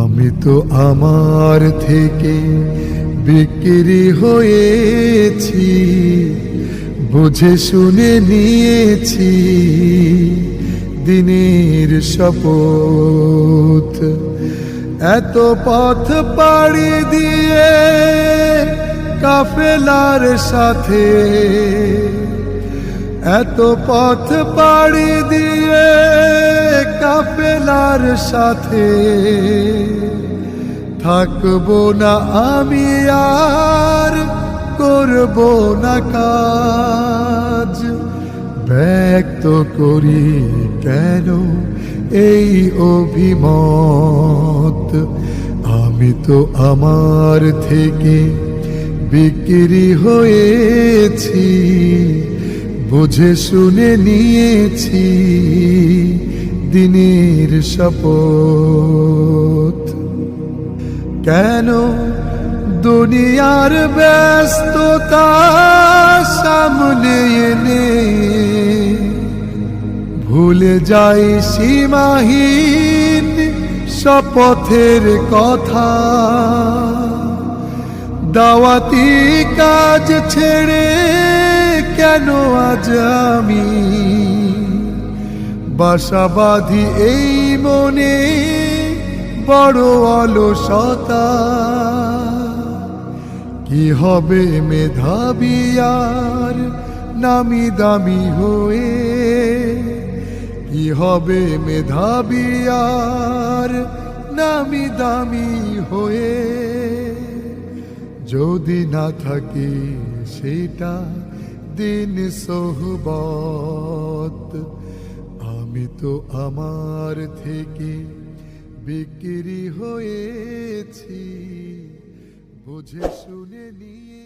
আমি তো আমার থেকে বিক্রি হয়েছি, বুঝে শুনে নিয়েছি দিনের শপথ। এত পথ পাড়ি দিয়ে কাফেলার সাথে, এত পথ পাড়ি দিয়ে কাফেলার সাথে থাকবো না আমি আর করব না কাজ। ব্যক্ত করি কেন এই অভিমত, আমি তো আমার থেকে বিক্রি হয়েছি, বুঝে শুনে নিয়েছি দিনের শপথ। কেন দুনিয়ার ব্যস্ততা সামনে এনে ভুলে যাই সীমাহীন শপথের কথা। দাওয়াতি কাজ ছেড়ে কেন আজ আমি বাসা বাঁধি এই মনে বড় অলসতা। কি হবে মেধাবী আর নামি দামি হয়ে, কি হবে মেধাবী আর নামি দামি হয়ে, যদি না থাকে সেটা দিন সোহবত। আমি তো আমার থেকে বিক্রি হয়েছি, বুঝে শুনে নিয়ে